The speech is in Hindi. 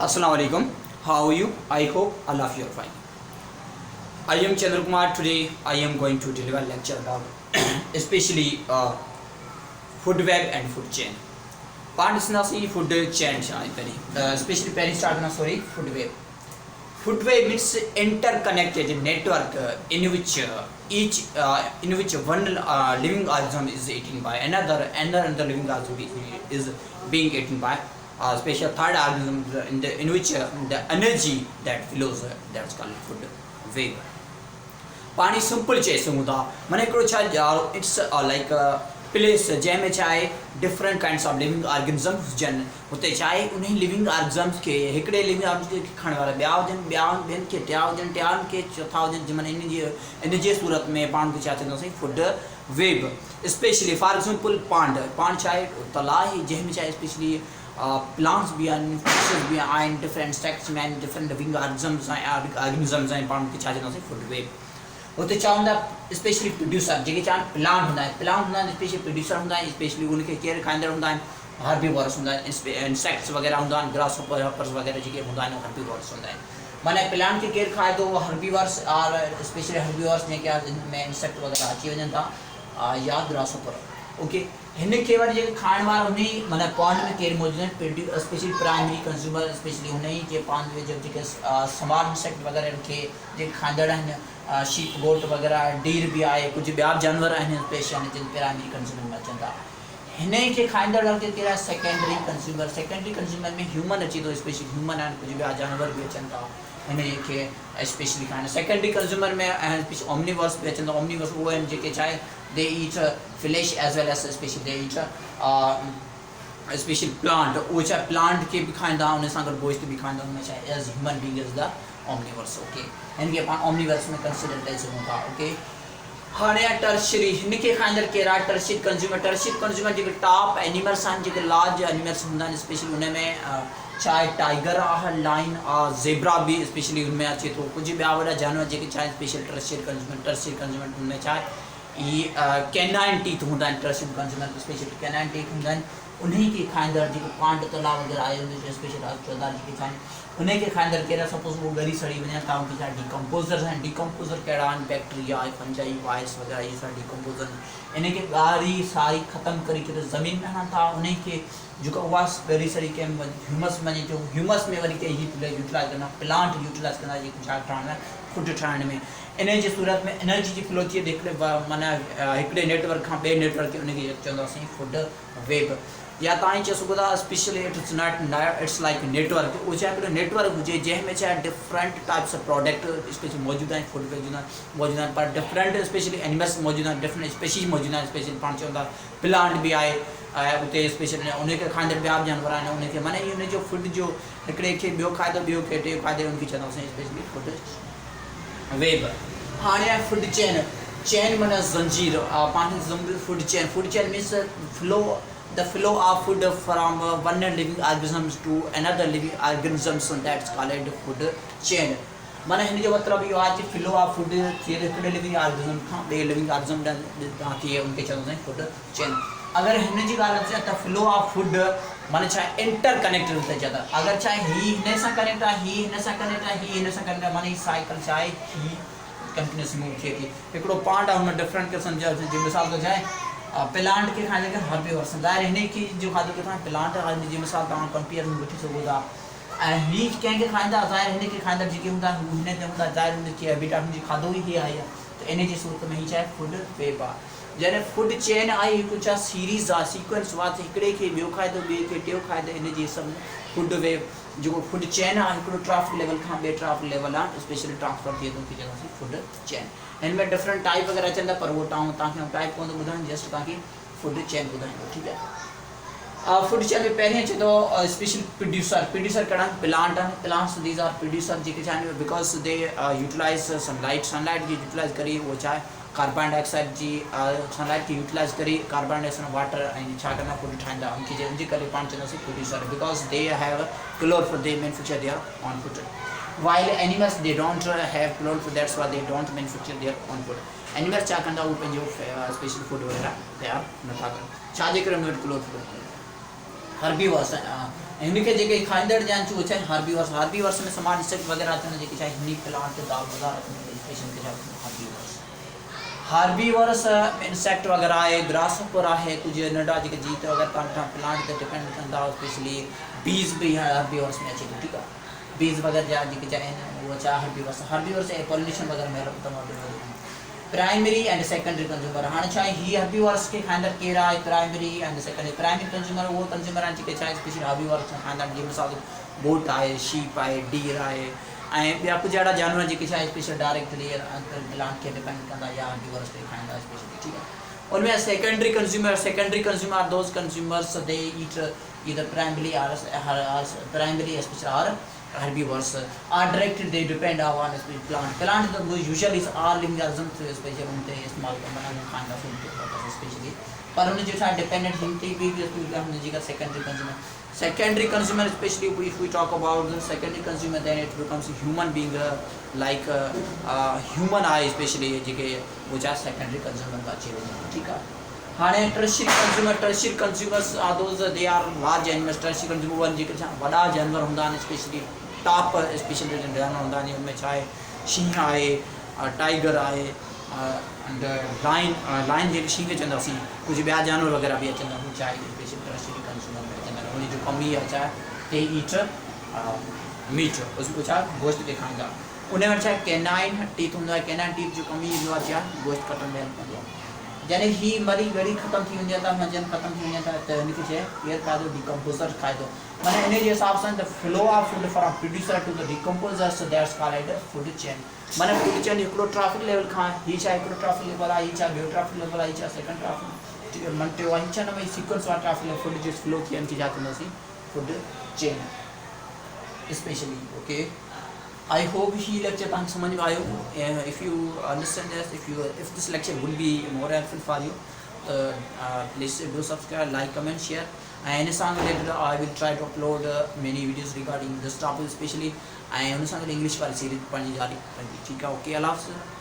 Assalamu alaikum. How are you? I hope all of you are fine. I am Chandra Kumar. Today I am going to deliver lecture about especially food web and food chain. Part is na si food chain peri. Especially peri start na sorry food web. Food web means interconnected network in which one living organism is eaten by another living organism is being eaten by special third organism in which the energy that flows that's called food wave. पानी सिंपल चई सघूं था माने हिकिड़ो छा इट्स लाइक प्लेस जंहिंमें छा आहे different kinds of living organisms हुजनि हुते छा आहे उन लिविंग ऑर्गेनिज़म्स खे हिकिड़े लिविंग ऑर्गेनिज़म खे खणण वारा ॿिया हुजनि ॿियनि खे टिया हुजनि टियानि खे चौथा हुजनि माने इन जी सूरत में पाण खे छा चवंदासीं food web specially for example pond छा आहे तलाउ आहे जंहिंमें छा आहे स्पेशली प्लांट्स भी आहिनि फिशेस भी आहिनि डिफरेंट सेक्स में आहिनि डिफरेंट लिविंग ऑर्गेनिज़म्स आहिनि पाण खे छा चवंदासीं फूड वेब होते छा हूंदा स्पेशली प्रोड्यूसर जेके छा प्लांट हूंदा आहिनि स्पेशली प्रोड्यूसर हूंदा आहिनि स्पेशली उनखे केरु खाईंदड़ हूंदा आहिनि हर्बीवोरस हूंदा आहिनि इंसेक्ट्स वग़ैरह हूंदा आहिनि ग्रासहोपर्स वग़ैरह जेके हूंदा आहिनि हर्बीवोरस हूंदा आहिनि माने प्लांट खे केरु खाए थो हर्बीवोरस और स्पेशली हर्बीवोरस जेके में इंसेक्ट वग़ैरह अची वञनि था या ग्रासहोपर ओके हिन खे वरी जेके खाइण वारा उन माना पॉइंट में केरु मौजूदु आहिनि स्पेशली प्राइमरी कंज्यूमर स्पेशली हुन ई जे पंहिंजे जेके स्मॉल इंसेक्ट वग़ैरह खे जेके खाईंदड़ आहिनि शीप गोट वग़ैरह डीर भी आहे कुझु ॿिया जानवर आहिनि स्पेशल जिन प्राइमरी कंज्यूमर में अचनि था हिन खे खाईंदड़ कहिड़ा आहे सेकेंडरी कंज्यूमर में ह्यूमन अची थो स्पेशली ह्यूमन आहिनि कुझु ॿिया जानवर भी अचनि था हिन खे स्पेशली खाइण सेकेंडरी कंज्यूमर में ऐं ओमनीवर्स भी अचनि था ओमनीवर्स उहे आहिनि जेके छा आहे they eat fish as well as specially they eat special plant उहे छा प्लांट खे बि खाईंदा उन सां गॾु गोश्त बि खाईंदा उनमें छा आहे as human being is the omnivores okay हिन खे पाण ओमनीवर्स में कंसिडर करे सघूं था ओके हाणे टर्शरी हिन खे खाईंदड़ केरु आहे टर्शियरी कंज्यूमर जेके टॉप एनिमल्स आहिनि जेके लार्ज एनिमल्स हूंदा आहिनि स्पेशली उन में छा आहे टाइगर आहे लाइन आहे ज़ेबरा भी स्पेशली उनमें अचे थो कुझु ॿिया वॾा जानवर जेके छा आहे स्पेशल टर्शियरी कंज्यूमर उनमें छा आहे ई कैनाइन टीथ हूंदा आहिनि tertiary consumer specially canine teeth हूंदा आहिनि उन्हीं खे खाईंदड़ जेके पांड तलाउ वग़ैरह आहे उन स्पेशल चौधा जेके छा आहिनि उन खे खाईंदड़ कहिड़ा सपोज़ उहो ॻरी सड़ी वञे था उनखे छा डिकम्पोज़र्स आहिनि डिकम्पोज़र कहिड़ा आहिनि बैक्टीरिया आहे फंजाई वायरस वग़ैरह इहे सभु डिकम्पोज़र इन खे ॻारी सारी ख़तमु करे करे ज़मीन में हणनि था उन खे जेको उहा ॻरी सड़ी कंहिं ह्यूमस वञे थो ह्यूमस में वरी कंहिं यूटिलाइज़ कंदा प्लांट यूटिलाइज़ कंदा जेको छा ठहण फूड ठाहिण में इन जी सूरत में एनर्जी जी फ्लो थी हिकिड़े माना हिकिड़े नेटवर्क खां ॿिए नेटवर्क खे उनखे चवंदासीं फूड वेब या तव्हां चई सघो था specially it's not it's like network उहो छा हिकिड़ो नेटवर्क हुजे जंहिंमें छा different types of product specially मौजूदु आहिनि फूड मौजूदु आहिनि पर डिफरेंट स्पेशली एनिमल्स मौजूदु आहिनि डिफरेंट स्पेशीज़ मौजूदु आहिनि स्पेशली पाण चवंदा प्लांट भी आहे उते स्पेशली उनखे खाईंदड़ ॿिया बि जानवर आहिनि उनखे माना इहो उनजो फूड जो हिकिड़े खे ॿियो खाए थो ॿियो खे टे खाए उनखे चवंदासीं स्पेशली फूड वेब हाणे आहे फूड चेन माना ज़ंजीर पाण food chain means the flow of food from one living organisms to another living organisms and that's called food chain माना हिन जो मतिलबु इहो आहे कि फ्लो ऑफ फूड थिए हिकिड़े लिविंग ऑर्गेनिज़म खां ॿिए लिविंग ऑर्गेनिज़म ॾांहुं थिए उनखे चवंदा आहिनि फूड चेन अगरि हिन जी ॻाल्हि अचे त फ्लो ऑफ फूड माना छा इंटर कनेक्टेड थी चए अगरि छा आहे हीअ हिन सां कनेक्ट आहे हीअ हिन सां कनेक्ट आहे हीअ हिन सां कनेक्ट आहे माना हीअ साइकिल छा आहे हीअ कंटिन्यूस मूव थिए थी हिकिड़ो पांड आहे हुन डिफरेंट क़िस्म जा जी मिसाल तो छा आहे प्लांट के खाने के हर्बीवोरस ज़ाहिर हिन की जो खाधो के प्लांट जी मिसाल तव्हां कंपेयर में वठी सघो था ऐं हीअ कंहिंखे खाईंदा ज़ाहिर हिन खे खाईंदड़ जेके हूंदा हिन ते हूंदा ज़ाहिर हुनजी हैबिटेट हुनजी खाधो ई इहा आहे त इन जी सूरत में हीअ छा आहे फूड वेब आहे जॾहिं फूड चेन आहे हिकु छा सीरीज़ आहे सीक्वेंस आहे त हिकिड़े खे ॿियो खाए थो ॿिए खे टियों खाए थो इन जी सभु फूड वेब जेको फूड चेन आहे हिकिड़ो ट्राफ लेवल खां ॿिए ट्राफ लेवल आहे स्पेशली ट्रांसफर थिए थो की चवंदासीं फूड चेन हिन में डिफरेंट टाइप वग़ैरह अचनि था पर उहो तव्हांखे टाइप कोन थो ॿुधाइनि जस्ट तव्हांखे फूड चेन ॿुधाईंदो ठीकु आहे फूड चेन में पहिरीं अचे थो स्पेशल प्रोड्यूसर कहिड़ा प्लांट आहिनि प्लांट्स दीज आर प्रोड्यूसर जेके छा आहिनि बिकॉज दे यूटिलाइज़ सनलाइट खे यूटिलाइज़ करे उहो छा आहे कार्बन डाइऑक्साइड जी सनलाइट खे यूटिलाइज़ करे कार्बन डाइऑक्साइड वाटर ऐं छा कंदा फूड ठाहींदा उनखे करे पाण चवंदासीं producer because they have chlorophyll they manufacture there on food while animals they don't have chlorophyll that's why they don't manufacture their own food animals छा कंदा उहो पंहिंजो स्पेशल फूड वग़ैरह तयारु नथा कनि छाजे करे उनमें क्लोरोफिल हर्बीवोरस इनके जेके खाइंदड़ जान चो चाहे हार्बीवर्स में समान इंसेक्ट वगैरह आते हैं जेके चाहे हिनी प्लांट के दाग वगैरह स्पेशल के चाहे हार्बीवर्स इंसेक्ट वगैरह है ग्रासहोपर है कुछ नंढा जेके जीत वगैरह तव्हां प्लांट ते डिपेंड कंदा स्पेशली बीज भी हार्बीवर्स में अचे थो ठीक आहे बीज वगैरह जा जेके चाहे वो चाहे हार्बीवर्स ऐं पॉलिनेशन वगैरह में तमामु प्राइमरी एंड सेकेंडरी कंज्यूमर हाँ चाहे ही हार्बीवर्स के खाइंदड़ केड़ा है primary and secondary primary consumer वो कंज्यूमर आहिनि जेके चाहे स्पेशली हार्बीवर्स खाइंदड़ जीअं मिसाल गोट आहे शीप आहे डीर आहे ऐं ॿिया कुझु अहिड़ा जानवर जेके छा स्पेशल डायरेक्टली प्लांट के डिपेंड कंदा या हार्बीवर्स के खाइंदा स्पेशली ठीक है उनमें secondary consumer those consumers they eat either primarily or primarily especially or herbivores are directly they depend on plant the usually are living organisms especially उनते इस्तेमाल बनाने खाने फूड के पर्पस स्पेशली पर उन्हें जो था डिपेंडेंट हिंदी भी हमने जी का secondary consumer especially if we talk about the secondary consumer then it becomes a human being like human eye especially जेके वो जा secondary consumer का चीज़ ठीक है हाँ tertiary consumers are those they are large animals tertiary consumer वन जेके छा वड़ा जानवर हुंदा आहिनि स्पेशली टॉप स्पेशली जानवर हुंदा आहिनि उनमें छा आहे शींहं आहे टाइगर आहे एंड लाइन जेके शींहं चवंदासीं कुझु ॿिया जानवर वग़ैरह बि अचंदा हू छा आहे स्पेशली tertiary consumer में अचंदा आहिनि उनजी जो कमी आहे छा they eat मीट उसको छा गोश्त बि खाईंदा उन में छा कैनाइन टीथ हूंदो आहे कैनाइन टीथ जो कमी ईंदो आहे छा गोश्त कटण में हेल्प कंदो आहे यानी ही मरी गड़ी ख़त्म थी वञे त मंझंदि ख़त्म थी वञे त हिनखे चए केरु खाधो डिकम्पोज़र खाधो माना इन जे हिसाब सां the flow of food from producer to the decomposer so that's called food chain माना फूड चेन हिकिड़ो ट्रैफिक लेवल खां ही छा हिकिड़ो ट्रैफिक लेवल आहे ही छा ॿियो ट्रैफिक लेवल आहे ही छा सेकंड ट्रैफिक मन टियों आहे ही छा नंबर सीक्वेंस वारा ट्रैफिक फूड जो फ्लो थियनि की छा चवंदासीं food chain specially okay I hope he lecture तव्हां समझ में आयो if you understand this if this lecture would be more helpful for you please do subscribe like comment share and in related I will try to upload many videos regarding this topic especially and in English वाली सीरीज पढ़नी जारी ठीक है ओके अल्लाह हाफ़िज़